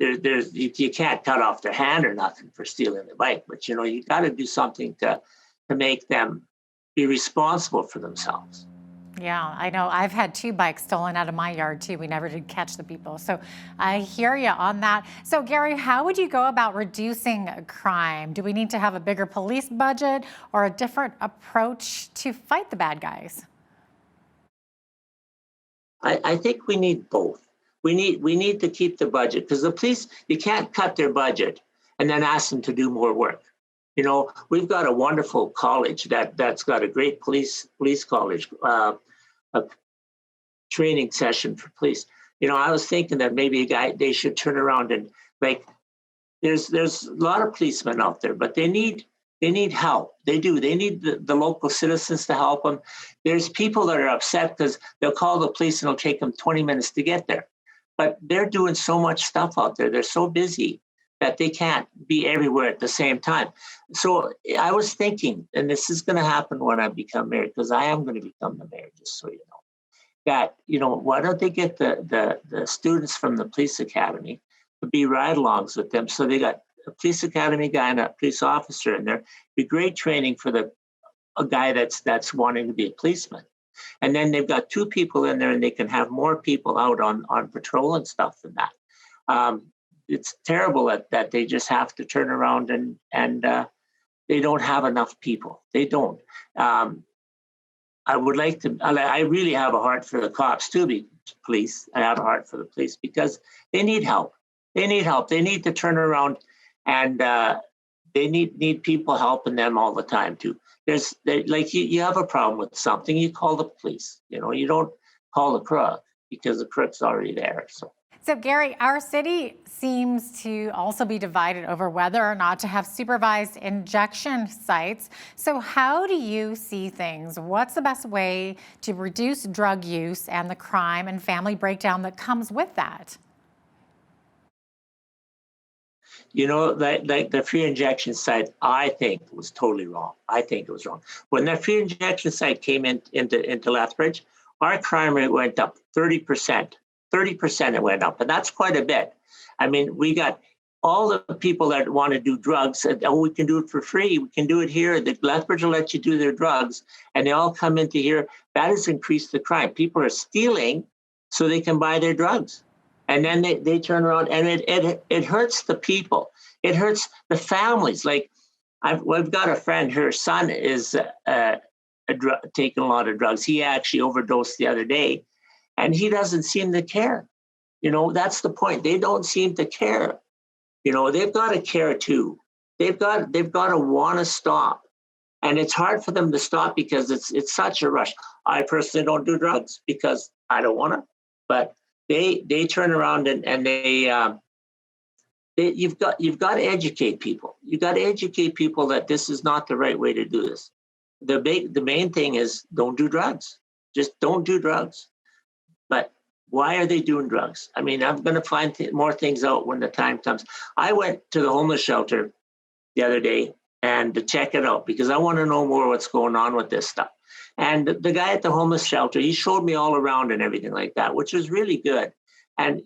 you can't cut off their hand or nothing for stealing the bike, but you got to do something to make them be responsible for themselves. Yeah, I know. I've had 2 bikes stolen out of my yard too. We never did catch the people. So I hear you on that. So Gary, how would you go about reducing crime? Do we need to have a bigger police budget or a different approach to fight the bad guys? I think we need both. We need to keep the budget because the police, you can't cut their budget and then ask them to do more work. We've got a wonderful college that's got a great police college, a training session for police. I was thinking that maybe they should turn around and there's a lot of policemen out there, but they need help. They do. They need the local citizens to help them. There's people that are upset because they'll call the police and it'll take them 20 minutes to get there. But they're doing so much stuff out there. They're so busy that they can't be everywhere at the same time. So I was thinking, and this is going to happen when I become mayor, because I am going to become the mayor, just so you know, that, why don't they get the students from the police academy to be ride-alongs with them? So they got a police academy guy and a police officer in there. It'd be great training for a guy that's wanting to be a policeman. And then they've got 2 people in there and they can have more people out on patrol and stuff than that. It's terrible that they just have to turn around and they don't have enough people. They don't. I would like to, I really have a heart for the cops too, police. I have a heart for the police because they need help. They need to turn around and they need people helping them all the time too. You have a problem with something, you call the police. You don't call the crook because the crook's already there. So Gary, our city seems to also be divided over whether or not to have supervised injection sites. So how do you see things? What's the best way to reduce drug use and the crime and family breakdown that comes with that? The free injection site, I think was totally wrong. I think it was wrong. When that free injection site came into Lethbridge, our crime rate went up 30%. 30% it went up, and that's quite a bit. I mean, we got all the people that want to do drugs, and we can do it for free. We can do it here. The Lethbridge will let you do their drugs, and they all come into here. That has increased the crime. People are stealing so they can buy their drugs. And then they turn around, and it hurts the people. It hurts the families. Like, I've got a friend, her son is taking a lot of drugs. He actually overdosed the other day, and he doesn't seem to care. That's the point. They don't seem to care. They've got to care too. They've got to want to stop, and it's hard for them to stop because it's such a rush. I personally don't do drugs because I don't want to, but they turn around and you've got to educate people. You've got to educate people that this is not the right way to do this. The main thing is don't do drugs. Just don't do drugs. But why are they doing drugs? I mean, I'm going to find more things out when the time comes. I went to the homeless shelter the other day and to check it out because I want to know more what's going on with this stuff. And the guy at the homeless shelter, he showed me all around and everything like that, which was really good. And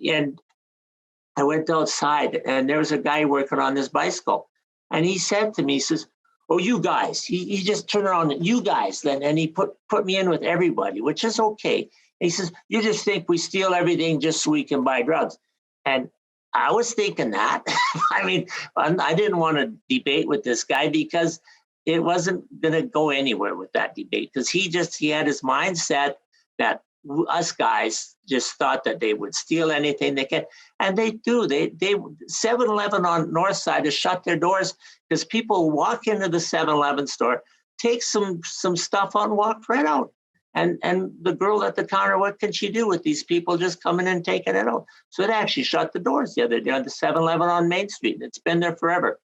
I went outside and there was a guy working on this bicycle. And he said to me, he says, "Oh, you guys," he just turned around, "You guys," then, and he put me in with everybody, which is okay. He says, "You just think we steal everything just so we can buy drugs." And I was thinking that. I mean, I didn't want to debate with this guy because it wasn't going to go anywhere with that debate because he had his mindset that us guys just thought that they would steal anything they can. And they do. They 7-Eleven on North Side has shut their doors because people walk into the 7-Eleven store, take some stuff on, walk right out. And the girl at the counter, what can she do with these people just coming in and taking it out? So it actually shut the doors the other day on the 7-Eleven on Main Street. It's been there forever.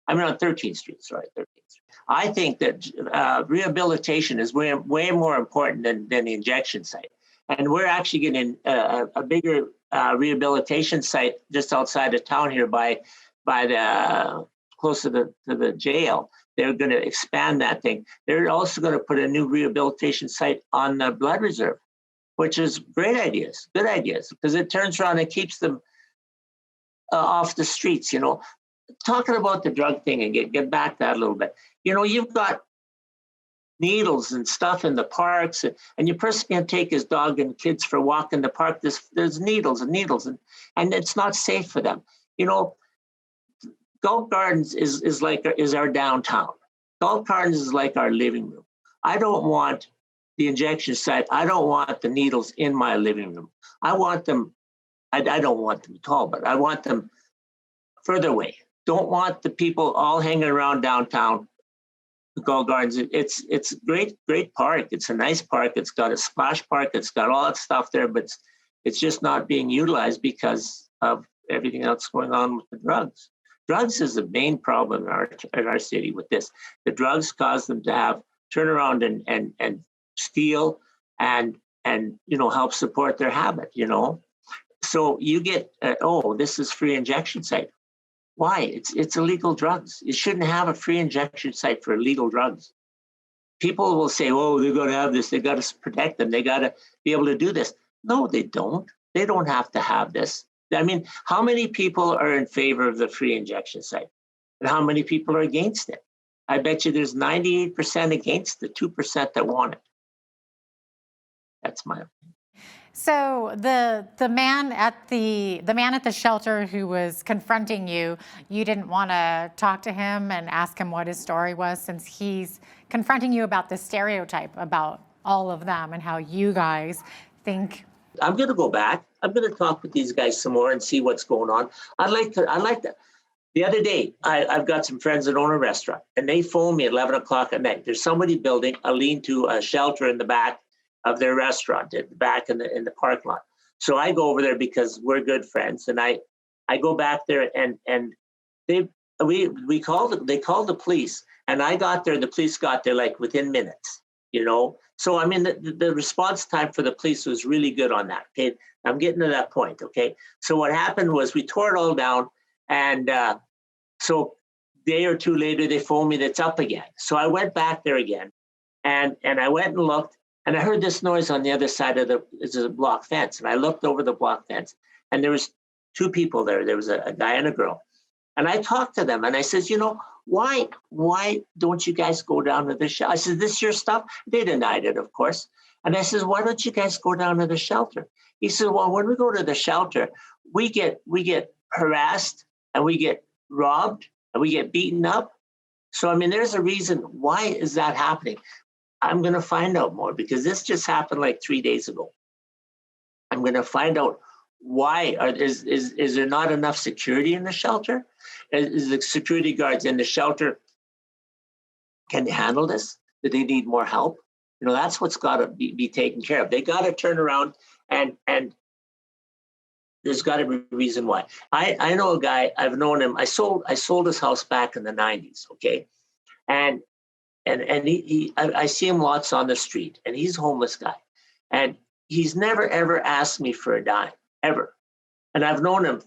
I mean, on 13th Street, sorry, 13th Street. I think that rehabilitation is way more important than the injection site. And we're actually getting a bigger rehabilitation site just outside of town here by the close to the jail. They're going to expand that thing. They're also going to put a new rehabilitation site on the blood reserve, which is good ideas, because it turns around and keeps them off the streets. Talking about the drug thing and get back to that a little bit. You've got needles and stuff in the parks, and your person can take his dog and kids for a walk in the park. There's needles, and it's not safe for them. Gulf Gardens is our downtown. Gulf Gardens is like our living room. I don't want the injection site. I don't want the needles in my living room. I want them. I don't want them at all, but I want them further away. Don't want the people all hanging around downtown. Gulf Gardens. It's a great park. It's a nice park. It's got a splash park. It's got all that stuff there, but it's just not being utilized because of everything else going on with the drugs. Drugs is the main problem in our city with this. The drugs cause them to turn around and steal and help support their habit. So you get this is free injection site. Why? It's illegal drugs. You shouldn't have a free injection site for illegal drugs. People will say, "Oh, they're going to have this. They got to protect them. They got to be able to do this." No, they don't. They don't have to have this. I mean, how many people are in favor of the free injection site? And how many people are against it? I bet you there's 98% against the 2% that want it. That's my opinion. So the man at the shelter who was confronting you, you didn't want to talk to him and ask him what his story was, since he's confronting you about the stereotype about all of them and how you guys think. I'm going to go back. I'm going to talk with these guys some more and see what's going on. I'd like to. The other day, I've got some friends that own a restaurant, and they phoned me at 11 o'clock at night. There's somebody building a lean-to, a shelter in the back of their restaurant, at the back in the parking lot. So I go over there because we're good friends, and I go back there, and they called the police, and I got there. The police got there like within minutes, So I mean, the response time for the police was really good on that. Okay, I'm getting to that point. Okay, so what happened was we tore it all down, and so a day or two later they phoned me that it's up again. So I went back there again, and I went and looked, And I heard this noise on the other side of the block fence. And I looked over the block fence, and there was two people there. There was a guy and a girl. And I talked to them, and I says, why don't you guys go down to the shelter? I said, this your stuff? They denied it, of course. And I says, why don't you guys go down to the shelter? He said, well, when we go to the shelter, we get harassed, and we get robbed, and we get beaten up. So, I mean, there's a reason. Why is that happening? I'm going to find out more, because this just happened like 3 days ago. I'm going to find out why. Is there not enough security in the shelter? Is the security guards in the shelter, can they handle this? Do they need more help? That's what's got to be taken care of. They got to turn around, and there's got to be a reason why. I know a guy, I've known him. I sold his house back in the 90s, okay? And I see him lots on the street, and he's a homeless guy. And he's never, ever asked me for a dime, ever. And I've known him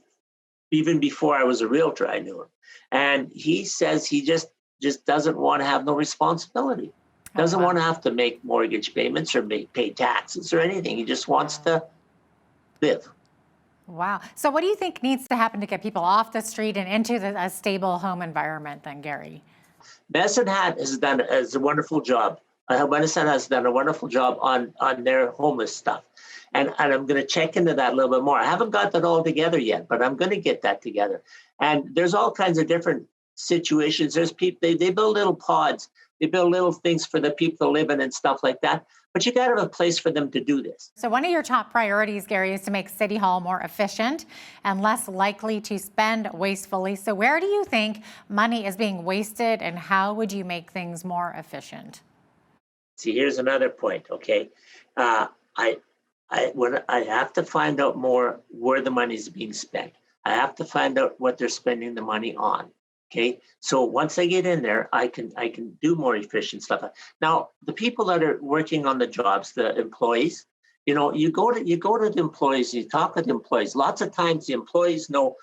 even before I was a realtor, I knew him. And he says he just doesn't want to have no responsibility. Doesn't want to have to make mortgage payments or pay taxes or anything. He just wants to live. Wow. So what do you think needs to happen to get people off the street and into a stable home environment then, Gary? Medicine Hat has done a wonderful job. Medicine has done a wonderful job on their homeless stuff. And I'm going to check into that a little bit more. I haven't got that all together yet, but I'm going to get that together. And there's all kinds of different situations. There's people, they build little pods. They build little things for the people to live in and stuff like that. But you got to have a place for them to do this. So one of your top priorities, Gary, is to make City Hall more efficient and less likely to spend wastefully. So where do you think money is being wasted, and how would you make things more efficient? See, here's another point, okay? I have to find out more where the money is being spent. I have to find out what they're spending the money on. Okay, so once I get in there, I can do more efficient stuff. Now, the people that are working on the jobs, the employees, you go to the employees, you talk with the employees. Lots of times, the employees know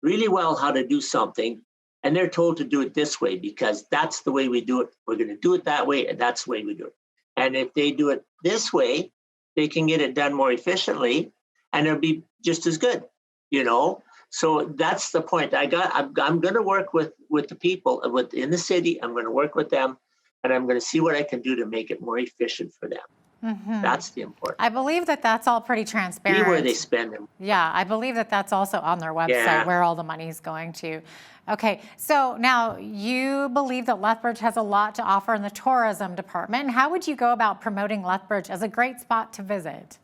really well how to do something, and they're told to do it this way because that's the way we do it. We're going to do it that way, and that's the way we do it. And if they do it this way, they can get it done more efficiently, and it'll be just as good. So that's the point. I'm going to work with the people in the city. I'm going to work with them, and I'm going to see what I can do to make it more efficient for them. Mm-hmm. That's the important. I believe that's all pretty transparent. See where they spend them. Yeah, I believe that's also on their website where all the money is going to. Okay, so now you believe that Lethbridge has a lot to offer in the tourism department. How would you go about promoting Lethbridge as a great spot to visit?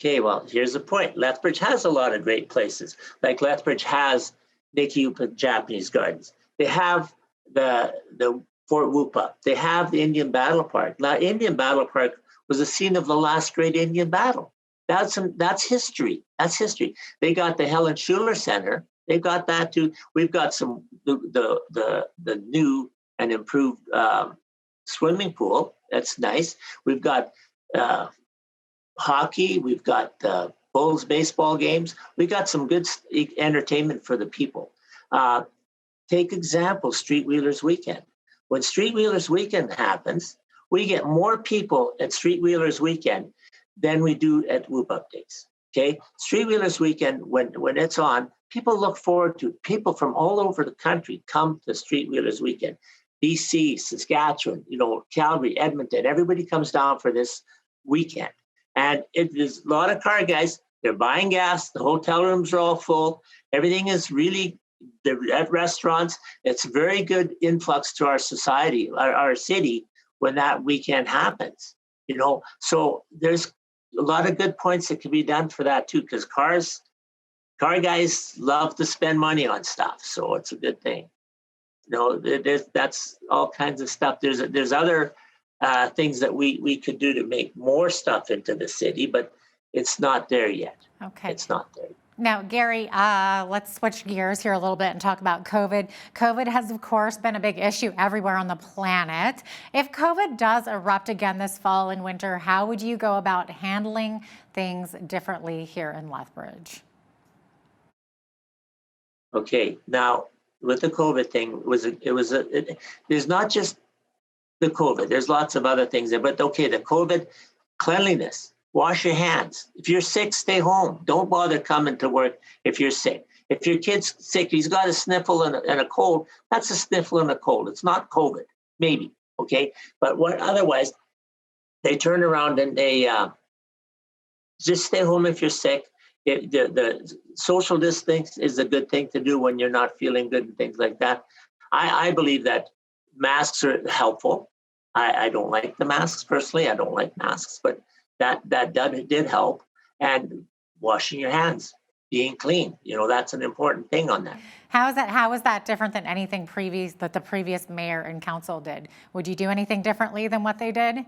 Okay, well, here's the point. Lethbridge has a lot of great places. Like Lethbridge has Nikiupa Japanese Gardens. They have the Fort Whoopa. They have the Indian Battle Park. Now, Indian Battle Park was the scene of the last great Indian battle. That's history. That's history. They got the Helen Schuler Center. They've got that too. We've got some the new and improved swimming pool. That's nice. We've got hockey. We've got Bulls baseball games. We got some good entertainment for the people. Take example, Street Wheelers Weekend. When Street Wheelers Weekend happens, we get more people at Street Wheelers Weekend than we do at Whoop Up Days. Okay, Street Wheelers Weekend, when it's on, people look forward to it. People from all over the country come to Street Wheelers Weekend. BC, Saskatchewan, Calgary, Edmonton, everybody comes down for this weekend. And there's a lot of car guys, they're buying gas, the hotel rooms are all full, everything is really, at restaurants, it's a very good influx to our society, our city, when that weekend happens. So there's a lot of good points that can be done for that too, because car guys love to spend money on stuff, so it's a good thing. That's all kinds of stuff. There's other things that we could do to make more stuff into the city, but it's not there yet. Okay. It's not there. Now, Gary, let's switch gears here a little bit and talk about COVID. COVID has, of course, been a big issue everywhere on the planet. If COVID does erupt again this fall and winter, how would you go about handling things differently here in Lethbridge? Okay, now with the COVID thing, there's not just the COVID. There's lots of other things there, but okay, the COVID, cleanliness, wash your hands. If you're sick, stay home. Don't bother coming to work if you're sick. If your kid's sick, he's got a sniffle and a cold, that's a sniffle and a cold. It's not COVID, maybe, okay? But otherwise, they turn around and they just stay home if you're sick. The social distance is a good thing to do when you're not feeling good and things like that. I believe that masks are helpful. I don't like the masks personally. I don't like masks, but that did help. And washing your hands, being clean, that's an important thing on that. How is that different than anything that the previous mayor and council did? Would you do anything differently than what they did?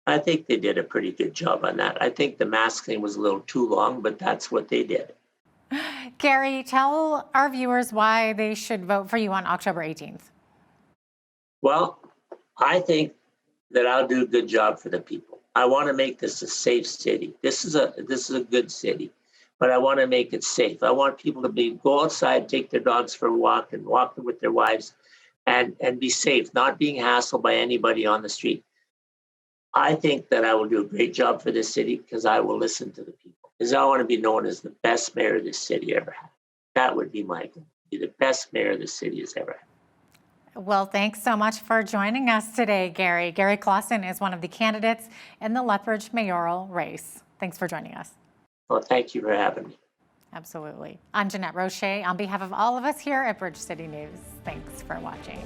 I think they did a pretty good job on that. I think the mask thing was a little too long, but that's what they did. Gary, tell our viewers why they should vote for you on October 18th. Well, I think that I'll do a good job for the people. I want to make this a safe city. This is a good city, but I want to make it safe. I want people to go outside, take their dogs for a walk, and walk with their wives, and be safe, not being hassled by anybody on the street. I think that I will do a great job for this city because I will listen to the people. Because I want to be known as the best mayor this city ever had. That would be my goal. Be the best mayor this city has ever had. Well, thanks so much for joining us today, Gary. Gary Clausen is one of the candidates in the Lethbridge mayoral race. Thanks for joining us. Well, thank you for having me. Absolutely. I'm Jeanette Roche on behalf of all of us here at Bridge City News. Thanks for watching.